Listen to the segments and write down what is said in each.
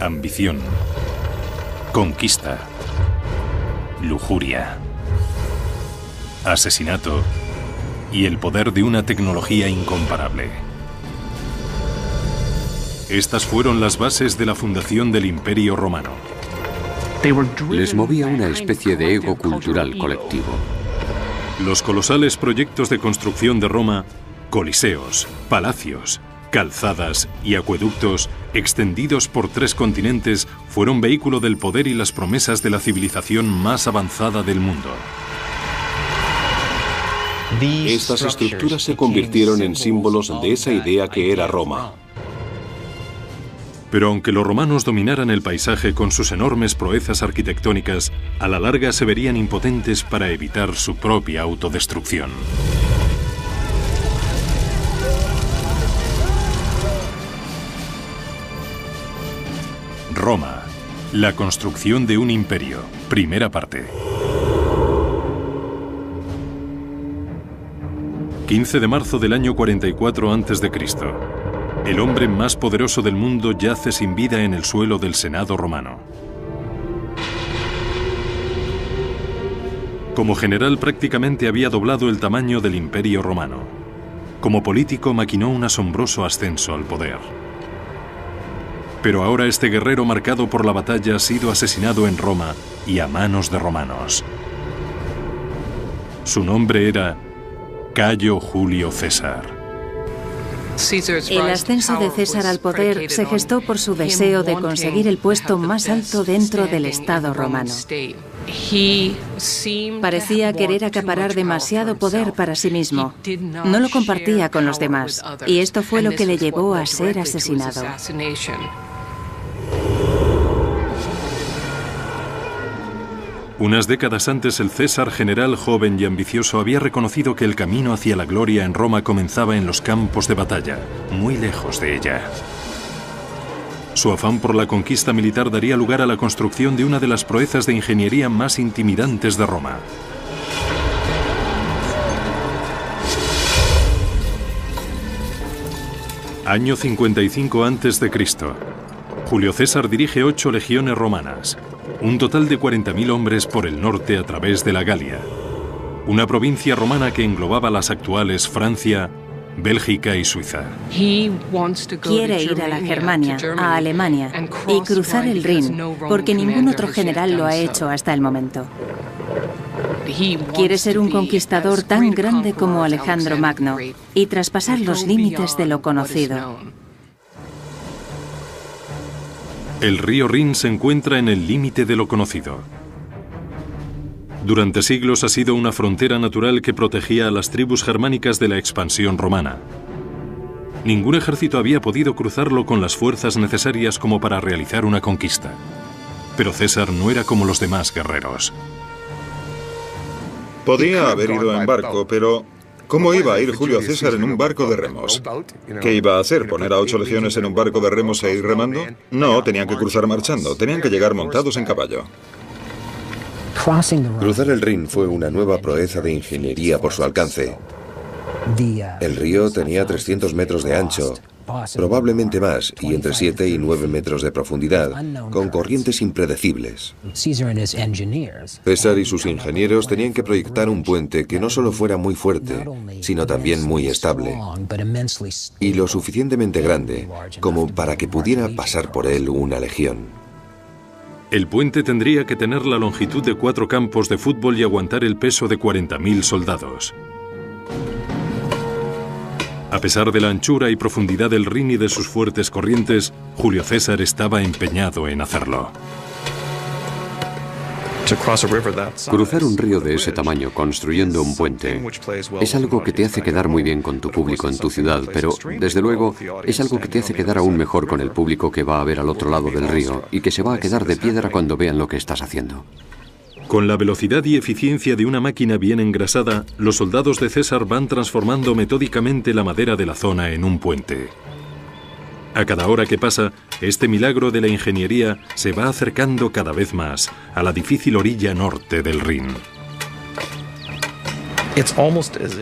ambición, conquista, lujuria, asesinato y el poder de una tecnología incomparable. Estas fueron las bases de la fundación del Imperio Romano. Les movía una especie de ego cultural colectivo. Los colosales proyectos de construcción de Roma, coliseos, palacios, calzadas y acueductos extendidos por 3 continentes, fueron vehículo del poder y las promesas de la civilización más avanzada del mundo. Estas estructuras se convirtieron en símbolos de esa idea que era Roma. Pero aunque los romanos dominaran el paisaje con sus enormes proezas arquitectónicas, a la larga se verían impotentes para evitar su propia autodestrucción. Roma, la construcción de un imperio. Primera parte. 15 de marzo del año 44 a.C. El hombre más poderoso del mundo yace sin vida en el suelo del Senado romano. Como general prácticamente había doblado el tamaño del Imperio Romano. Como político maquinó un asombroso ascenso al poder. Pero ahora este guerrero marcado por la batalla ha sido asesinado en Roma y a manos de romanos. Su nombre era Cayo Julio César. El ascenso de César al poder se gestó por su deseo de conseguir el puesto más alto dentro del Estado romano. Parecía querer acaparar demasiado poder para sí mismo. No lo compartía con los demás, y esto fue lo que le llevó a ser asesinado. Unas décadas antes, el César general joven y ambicioso había reconocido que el camino hacia la gloria en Roma comenzaba en los campos de batalla, muy lejos de ella. Su afán por la conquista militar daría lugar a la construcción de una de las proezas de ingeniería más intimidantes de Roma. Año 55 a.C. Julio César dirige 8 legiones romanas, un total de 40.000 hombres por el norte a través de la Galia, una provincia romana que englobaba las actuales Francia, Bélgica y Suiza. Quiere ir a la Germania, a Alemania, y cruzar el Rin, porque ningún otro general lo ha hecho hasta el momento. Quiere ser un conquistador tan grande como Alejandro Magno y traspasar los límites de lo conocido. El río Rin se encuentra en el límite de lo conocido. Durante siglos ha sido una frontera natural que protegía a las tribus germánicas de la expansión romana. Ningún ejército había podido cruzarlo con las fuerzas necesarias como para realizar una conquista. Pero César no era como los demás guerreros. Podía haber ido en barco, pero ¿cómo iba a ir Julio César en un barco de remos? ¿Qué iba a hacer? ¿Poner a 8 legiones en un barco de remos e ir remando? No, tenían que cruzar marchando, tenían que llegar montados en caballo. Cruzar el Rin fue una nueva proeza de ingeniería por su alcance. El río tenía 300 metros de ancho, probablemente más, y entre 7 y 9 metros de profundidad, con corrientes impredecibles. César y sus ingenieros tenían que proyectar un puente que no solo fuera muy fuerte, sino también muy estable, y lo suficientemente grande como para que pudiera pasar por él una legión. El puente tendría que tener la longitud de 4 campos de fútbol y aguantar el peso de 40.000 soldados. A pesar de la anchura y profundidad del Rin y de sus fuertes corrientes, Julio César estaba empeñado en hacerlo. Cruzar un río de ese tamaño construyendo un puente es algo que te hace quedar muy bien con tu público en tu ciudad, pero desde luego es algo que te hace quedar aún mejor con el público que va a ver al otro lado del río y que se va a quedar de piedra cuando vean lo que estás haciendo. Con la velocidad y eficiencia de una máquina bien engrasada, los soldados de César van transformando metódicamente la madera de la zona en un puente. A cada hora que pasa, este milagro de la ingeniería se va acercando cada vez más a la difícil orilla norte del Rin.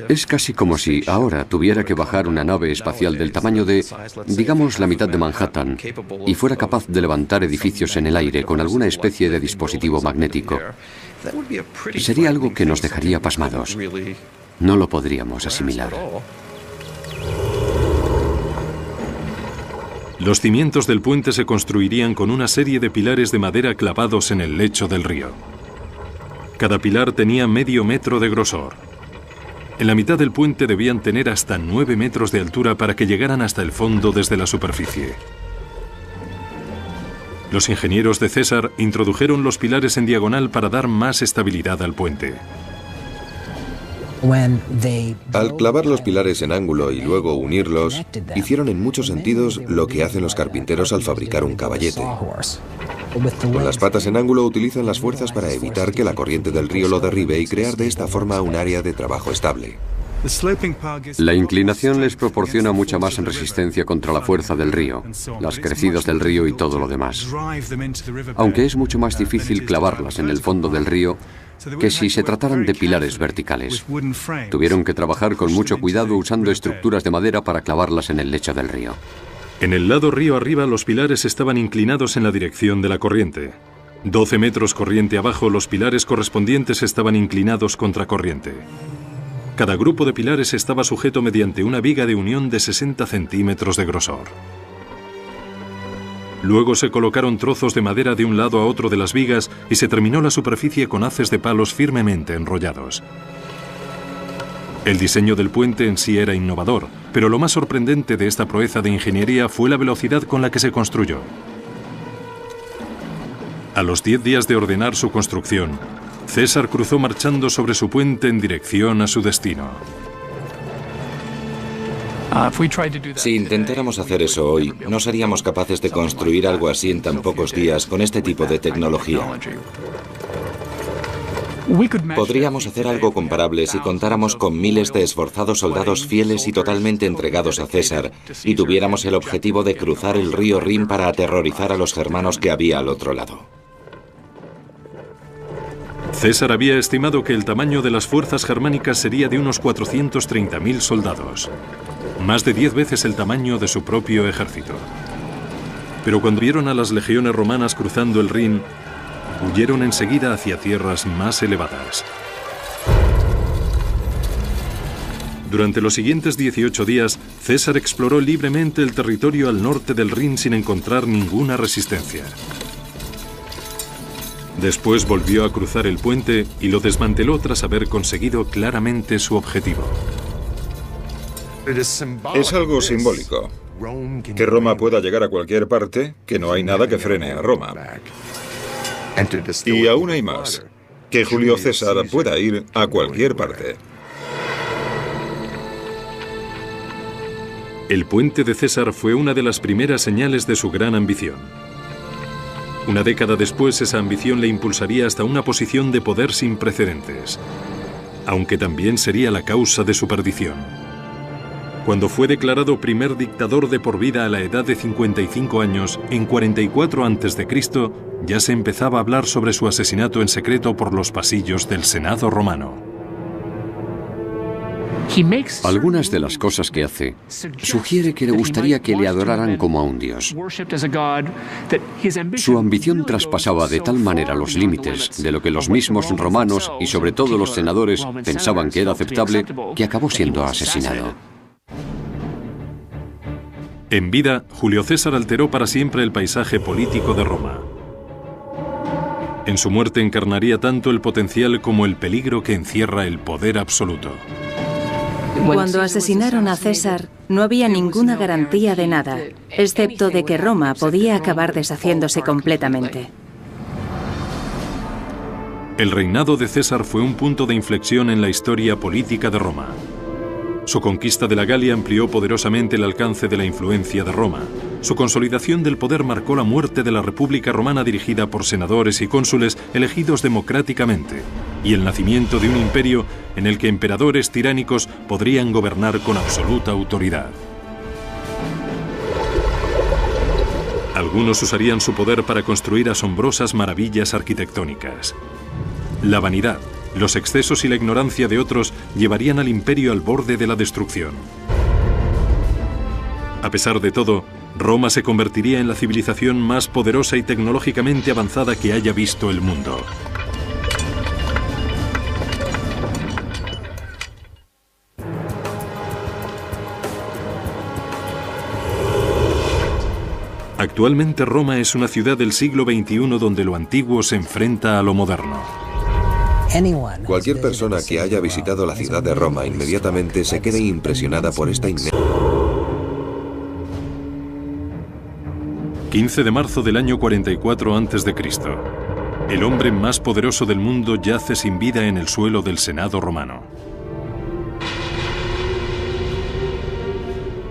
Es casi como si ahora tuviera que bajar una nave espacial del tamaño de, digamos, la mitad de Manhattan y fuera capaz de levantar edificios en el aire con alguna especie de dispositivo magnético. Sería algo que nos dejaría pasmados. No lo podríamos asimilar. Los cimientos del puente se construirían con una serie de pilares de madera clavados en el lecho del río. Cada pilar tenía medio metro de grosor. En la mitad del puente debían tener hasta 9 metros de altura para que llegaran hasta el fondo desde la superficie. Los ingenieros de César introdujeron los pilares en diagonal para dar más estabilidad al puente. Al clavar los pilares en ángulo y luego unirlos, hicieron en muchos sentidos lo que hacen los carpinteros al fabricar un caballete. Con las patas en ángulo utilizan las fuerzas para evitar que la corriente del río lo derribe y crear de esta forma un área de trabajo estable. La inclinación les proporciona mucha más resistencia contra la fuerza del río, las crecidas del río y todo lo demás. Aunque es mucho más difícil clavarlas en el fondo del río que si se trataran de pilares verticales. Tuvieron que trabajar con mucho cuidado usando estructuras de madera para clavarlas en el lecho del río. En el lado río arriba los pilares estaban inclinados en la dirección de la corriente. 12 metros corriente abajo los pilares correspondientes estaban inclinados contra corriente. Cada grupo de pilares estaba sujeto mediante una viga de unión de 60 centímetros de grosor. Luego se colocaron trozos de madera de un lado a otro de las vigas y se terminó la superficie con haces de palos firmemente enrollados. El diseño del puente en sí era innovador, pero lo más sorprendente de esta proeza de ingeniería fue la velocidad con la que se construyó. A los 10 días de ordenar su construcción, César cruzó marchando sobre su puente en dirección a su destino. Si intentáramos hacer eso hoy, no seríamos capaces de construir algo así en tan pocos días con este tipo de tecnología. Podríamos hacer algo comparable si contáramos con miles de esforzados soldados fieles y totalmente entregados a César y tuviéramos el objetivo de cruzar el río Rin para aterrorizar a los germanos que había al otro lado. César había estimado que el tamaño de las fuerzas germánicas sería de unos 430.000 soldados, más de 10 veces el tamaño de su propio ejército. Pero cuando vieron a las legiones romanas cruzando el Rin, huyeron enseguida hacia tierras más elevadas. Durante los siguientes 18 días, César exploró libremente el territorio al norte del Rin sin encontrar ninguna resistencia. Después volvió a cruzar el puente y lo desmanteló tras haber conseguido claramente su objetivo. Es algo simbólico. Que Roma pueda llegar a cualquier parte, que no hay nada que frene a Roma. Y aún hay más. Que Julio César pueda ir a cualquier parte. El puente de César fue una de las primeras señales de su gran ambición. Una década después, esa ambición le impulsaría hasta una posición de poder sin precedentes, aunque también sería la causa de su perdición. Cuando fue declarado primer dictador de por vida a la edad de 55 años, en 44 a.C., ya se empezaba a hablar sobre su asesinato en secreto por los pasillos del Senado romano. Algunas de las cosas que hace sugiere que le gustaría que le adoraran como a un dios. Su ambición traspasaba de tal manera los límites de lo que los mismos romanos y sobre todo los senadores pensaban que era aceptable, que acabó siendo asesinado. En vida, Julio César alteró para siempre el paisaje político de Roma. En su muerte encarnaría tanto el potencial como el peligro que encierra el poder absoluto. Cuando asesinaron a César, no había ninguna garantía de nada, excepto de que Roma podía acabar deshaciéndose completamente. El reinado de César fue un punto de inflexión en la historia política de Roma. Su conquista de la Galia amplió poderosamente el alcance de la influencia de Roma. Su consolidación del poder marcó la muerte de la República Romana dirigida por senadores y cónsules elegidos democráticamente, y el nacimiento de un imperio en el que emperadores tiránicos podrían gobernar con absoluta autoridad. Algunos usarían su poder para construir asombrosas maravillas arquitectónicas. La vanidad, Los excesos y la ignorancia de otros llevarían al imperio al borde de la destrucción. A pesar de todo, Roma se convertiría en la civilización más poderosa y tecnológicamente avanzada que haya visto el mundo. Actualmente Roma es una ciudad del siglo XXI donde lo antiguo se enfrenta a lo moderno. Cualquier persona que haya visitado la ciudad de Roma inmediatamente se quede impresionada por esta inmensa... 15 de marzo del año 44 a.C. El hombre más poderoso del mundo yace sin vida en el suelo del Senado romano.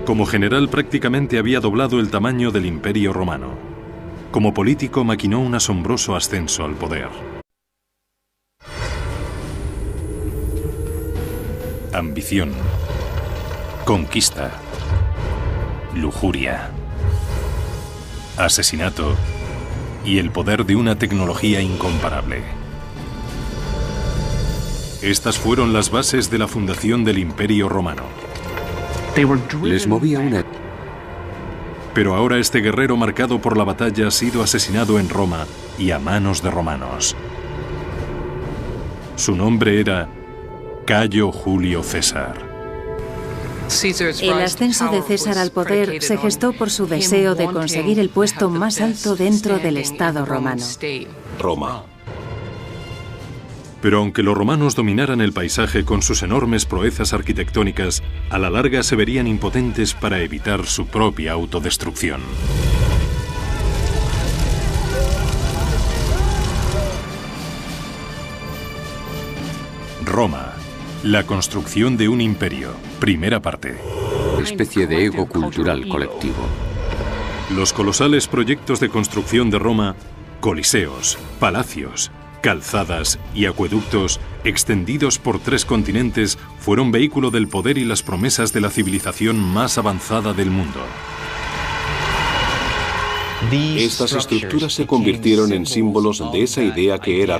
Como general prácticamente había doblado el tamaño del Imperio Romano. Como político maquinó un asombroso ascenso al poder. Ambición, conquista, lujuria, asesinato y el poder de una tecnología incomparable. Estas fueron las bases de la fundación del Imperio Romano. Les movía una... Pero ahora este guerrero marcado por la batalla ha sido asesinado en Roma y a manos de romanos. Su nombre era Cayo Julio César. El ascenso de César al poder se gestó por su deseo de conseguir el puesto más alto dentro del Estado romano. Roma. Pero aunque los romanos dominaran el paisaje con sus enormes proezas arquitectónicas, a la larga se verían impotentes para evitar su propia autodestrucción. Roma, la construcción de un imperio. Primera parte. Especie de ego cultural colectivo. Los colosales proyectos de construcción de Roma, coliseos, palacios, calzadas y acueductos extendidos por 3 continentes fueron vehículo del poder y las promesas de la civilización más avanzada del mundo. Estas estructuras se convirtieron en símbolos de esa idea que era